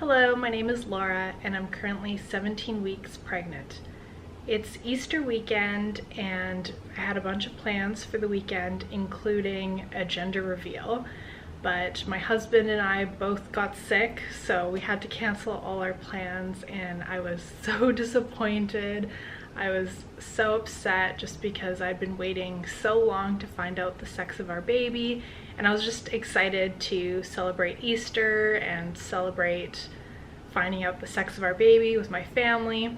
Hello, my name is Laura and I'm currently 17 weeks pregnant. It's Easter weekend and I had a bunch of plans for the weekend, including a gender reveal, but my husband and I both got sick, so we had to cancel all our plans and I was so disappointed. I was so upset just because I'd been waiting so long to find out the sex of our baby, and I was just excited to celebrate Easter and celebrate finding out the sex of our baby with my family.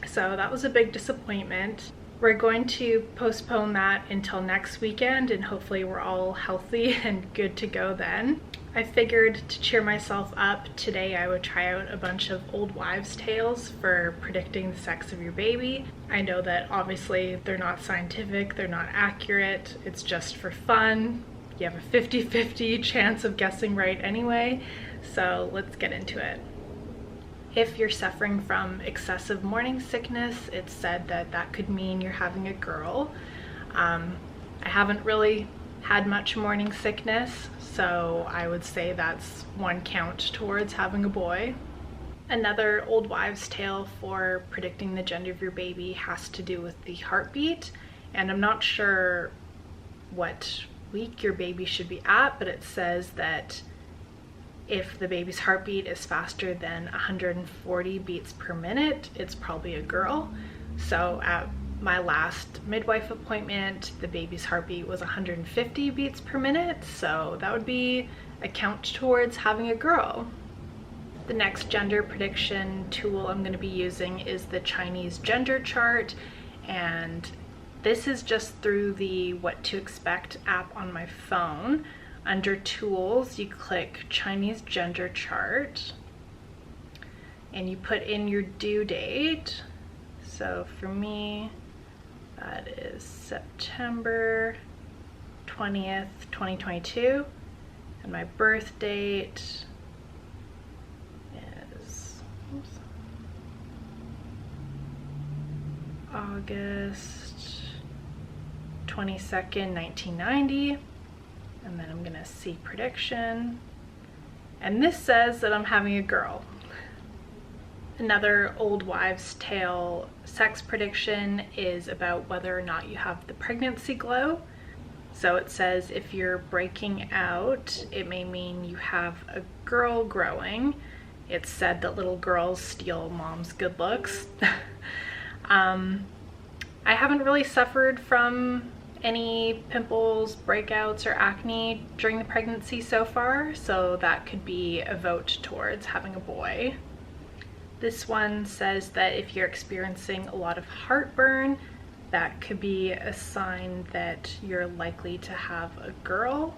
So that was a big disappointment. We're going to postpone that until next weekend and hopefully we're all healthy and good to go then. I figured to cheer myself up, today I would try out a bunch of old wives' tales for predicting the sex of your baby. I know that obviously they're not scientific, they're not accurate, it's just for fun. You have a 50-50 chance of guessing right anyway, so let's get into it. If you're suffering from excessive morning sickness, it's said that that could mean you're having a girl. I haven't really had much morning sickness, so I would say that's one count towards having a boy. Another old wives' tale for predicting the gender of your baby has to do with the heartbeat, and I'm not sure what week your baby should be at, but it says that if the baby's heartbeat is faster than 140 beats per minute, it's probably a girl. So at my last midwife appointment, the baby's heartbeat was 150 beats per minute, so that would be a count towards having a girl. The next gender prediction tool I'm going to be using is the Chinese gender chart, and this is just through the What to Expect app on my phone. Under Tools, you click Chinese gender chart and you put in your due date. So for me, that is September 20th, 2022, and my birth date is August 22nd, 1990. And then I'm gonna see prediction, and this says that I'm having a girl. Another old wives' tale sex prediction is about whether or not you have the pregnancy glow. So it says if you're breaking out, it may mean you have a girl growing. It's said that little girls steal mom's good looks. I haven't really suffered from any pimples, breakouts, or acne during the pregnancy so far, so that could be a vote towards having a boy. This one says that if you're experiencing a lot of heartburn, that could be a sign that you're likely to have a girl.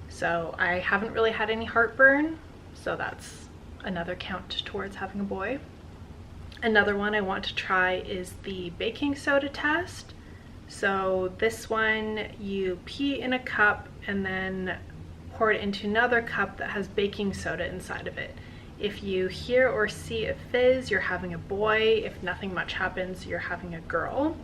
So I haven't really had any heartburn, so that's another count towards having a boy. Another one I want to try is the baking soda test. So this one, you pee in a cup and then pour it into another cup that has baking soda inside of it. If you hear or see a fizz, you're having a boy. If nothing much happens, you're having a girl.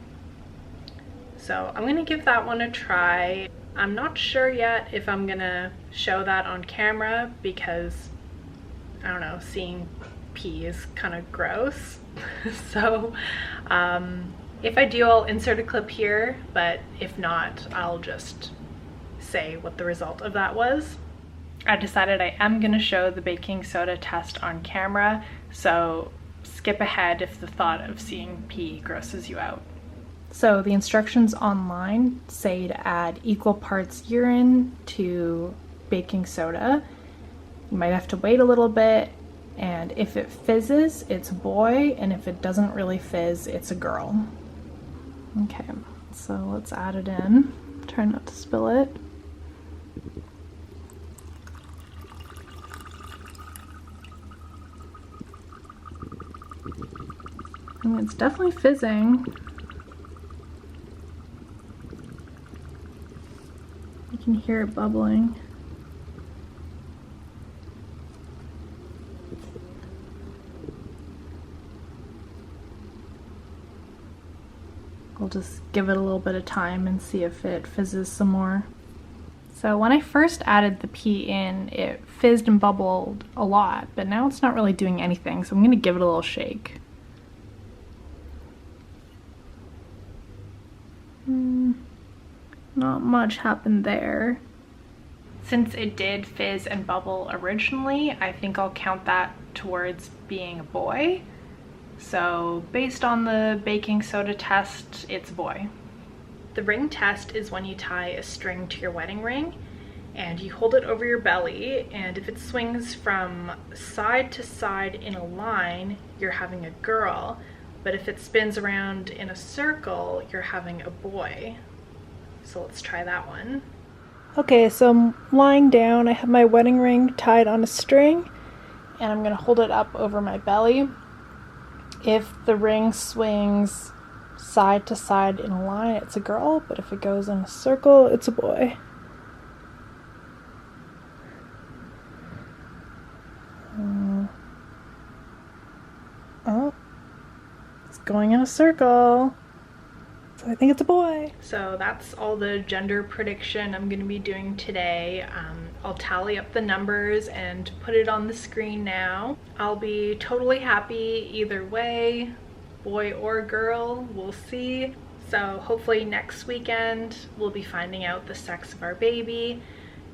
So I'm gonna give that one a try. I'm not sure yet if I'm gonna show that on camera because, I don't know, seeing pee is kind of gross. So, if I do, I'll insert a clip here, but if not, I'll just say what the result of that was. I decided I am going to show the baking soda test on camera, so skip ahead if the thought of seeing pee grosses you out. So the instructions online say to add equal parts urine to baking soda. You might have to wait a little bit, and if it fizzes, it's a boy, and if it doesn't really fizz, it's a girl. Okay, so let's add it in. Try not to spill it. And it's definitely fizzing. You can hear it bubbling. I'll just give it a little bit of time and see if it fizzes some more. So when I first added the pee in, it fizzed and bubbled a lot, but now it's not really doing anything, so I'm gonna give it a little shake. Not much happened there. Since it did fizz and bubble originally, I think I'll count that towards being a boy. So based on the baking soda test, it's a boy. The ring test is when you tie a string to your wedding ring and you hold it over your belly, and if it swings from side to side in a line, you're having a girl, but if it spins around in a circle, you're having a boy. So let's try that one. Okay, so I'm lying down, I have my wedding ring tied on a string, and I'm gonna hold it up over my belly. If the ring swings side to side in a line, it's a girl, but if it goes in a circle, it's a boy. Oh, it's going in a circle. So I think it's a boy. So that's all the gender prediction I'm going to be doing today. I'll tally up the numbers and put it on the screen now. I'll be totally happy either way, boy or girl, we'll see. So hopefully next weekend we'll be finding out the sex of our baby,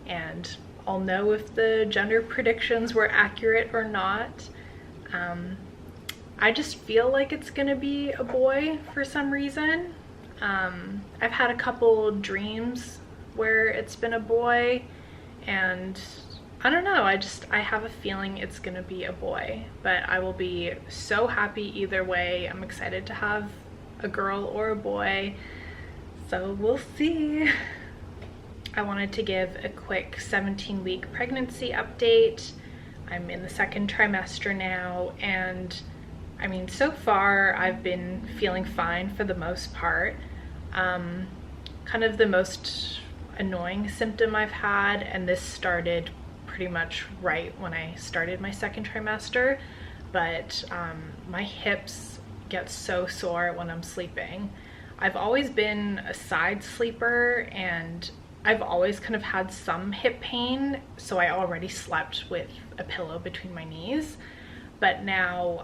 and I'll know if the gender predictions were accurate or not. I just feel like it's gonna be a boy for some reason. I've had a couple dreams where it's been a boy, and I don't know, I have a feeling it's gonna be a boy, but I will be so happy either way. I'm excited to have a girl or a boy, so we'll see. I wanted to give a quick 17-week pregnancy update. I'm in the second trimester now, and I mean, so far I've been feeling fine for the most part. Kind of the most annoying symptom I've had, and this started pretty much right when I started my second trimester, but my hips get so sore when I'm sleeping. I've always been a side sleeper, and I've always kind of had some hip pain, so I already slept with a pillow between my knees. But now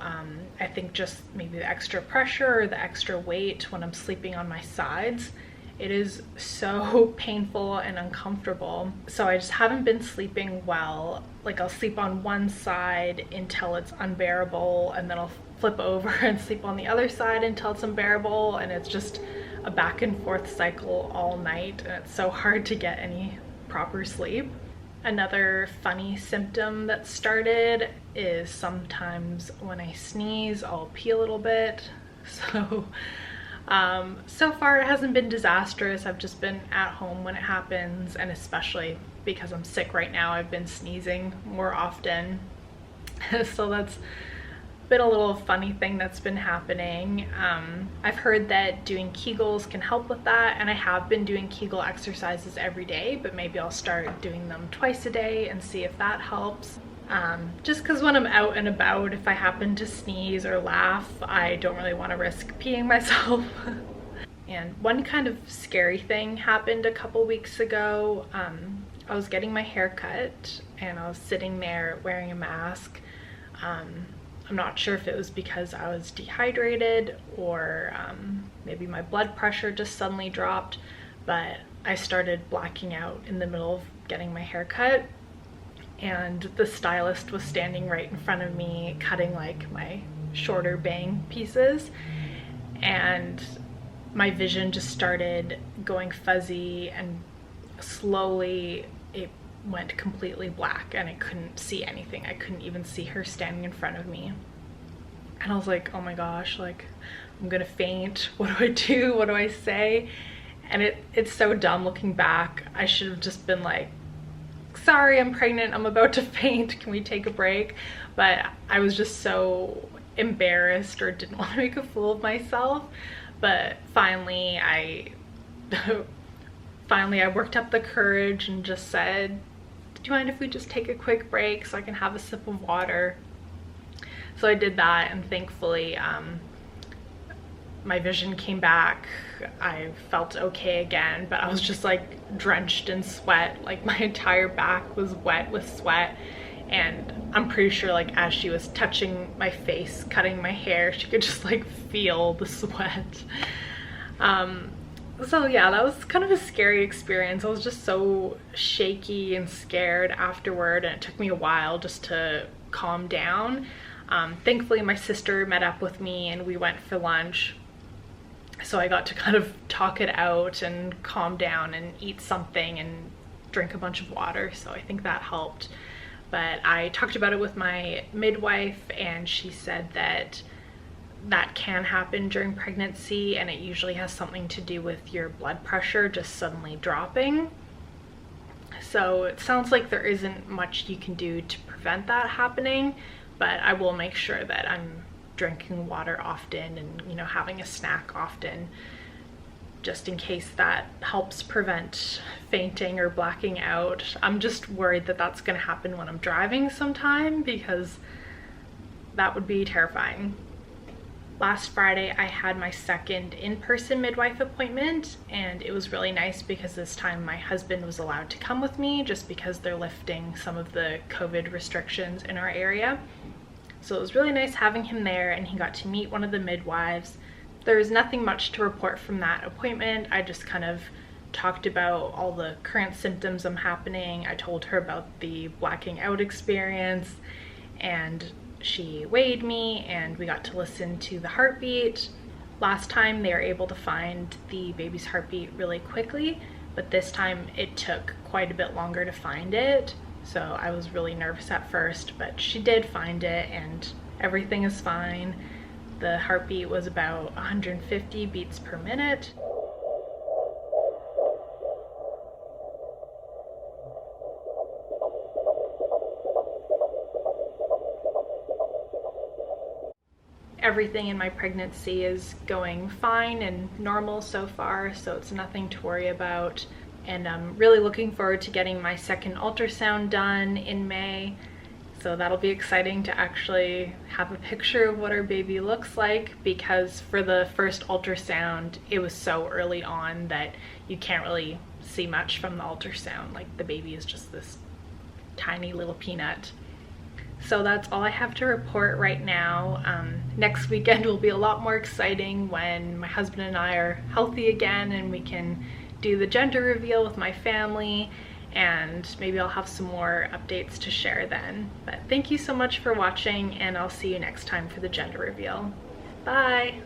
I think just maybe the extra pressure or the extra weight when I'm sleeping on my sides, it is so painful and uncomfortable. So I just haven't been sleeping well. Like, I'll sleep on one side until it's unbearable, and then I'll flip over and sleep on the other side until it's unbearable, and it's just a back and forth cycle all night, and it's so hard to get any proper sleep. Another funny symptom that started is sometimes when I sneeze, I'll pee a little bit. So, so far it hasn't been disastrous. I've just been at home when it happens, and especially because I'm sick right now, I've been sneezing more often. So that's been a little funny thing that's been happening. I've heard that doing Kegels can help with that, and I have been doing Kegel exercises every day, but maybe I'll start doing them twice a day and see if that helps. Just because when I'm out and about, if I happen to sneeze or laugh, I don't really want to risk peeing myself. And one kind of scary thing happened a couple weeks ago. I was getting my hair cut, and I was sitting there wearing a mask. I'm not sure if it was because I was dehydrated or maybe my blood pressure just suddenly dropped, but I started blacking out in the middle of getting my hair cut, and the stylist was standing right in front of me cutting like my shorter bang pieces, and my vision just started going fuzzy, and slowly it went completely black, and I couldn't see anything. I couldn't even see her standing in front of me, and I was like, oh my gosh, like, I'm gonna faint. What do I do? What do I say? And it's so dumb looking back. I should have just been like, sorry, I'm pregnant, I'm about to faint, can we take a break? But I was just so embarrassed, or didn't want to make a fool of myself. But finally I worked up the courage and just said, do you mind if we just take a quick break so I can have a sip of water? So I did that, and thankfully my vision came back. I felt okay again, but I was just like drenched in sweat. Like my entire back was wet with sweat. And I'm pretty sure like as she was touching my face, cutting my hair, she could just like feel the sweat. So yeah, that was kind of a scary experience. I was just so shaky and scared afterward, and it took me a while just to calm down. Thankfully my sister met up with me and we went for lunch, so I got to kind of talk it out and calm down and eat something and drink a bunch of water, so I think that helped. But I talked about it with my midwife, and she said that that can happen during pregnancy, and it usually has something to do with your blood pressure just suddenly dropping. So it sounds like there isn't much you can do to prevent that happening, but I will make sure that I'm drinking water often and, you know, having a snack often, just in case that helps prevent fainting or blacking out. I'm just worried that that's going to happen when I'm driving sometime, because that would be terrifying. Last Friday I had my second in-person midwife appointment, and it was really nice because this time my husband was allowed to come with me just because they're lifting some of the COVID restrictions in our area. So it was really nice having him there, and he got to meet one of the midwives. There was nothing much to report from that appointment. I just kind of talked about all the current symptoms I'm happening. I told her about the blacking out experience, and she weighed me and we got to listen to the heartbeat. Last time they were able to find the baby's heartbeat really quickly, but this time it took quite a bit longer to find it. So I was really nervous at first, but she did find it and everything is fine. The heartbeat was about 150 beats per minute. Everything in my pregnancy is going fine and normal so far, so it's nothing to worry about. And I'm really looking forward to getting my second ultrasound done in May. So that'll be exciting to actually have a picture of what our baby looks like, because for the first ultrasound, it was so early on that you can't really see much from the ultrasound. Like the baby is just this tiny little peanut. So that's all I have to report right now. Next weekend will be a lot more exciting when my husband and I are healthy again and we can do the gender reveal with my family, and maybe I'll have some more updates to share then. But thank you so much for watching, and I'll see you next time for the gender reveal. Bye!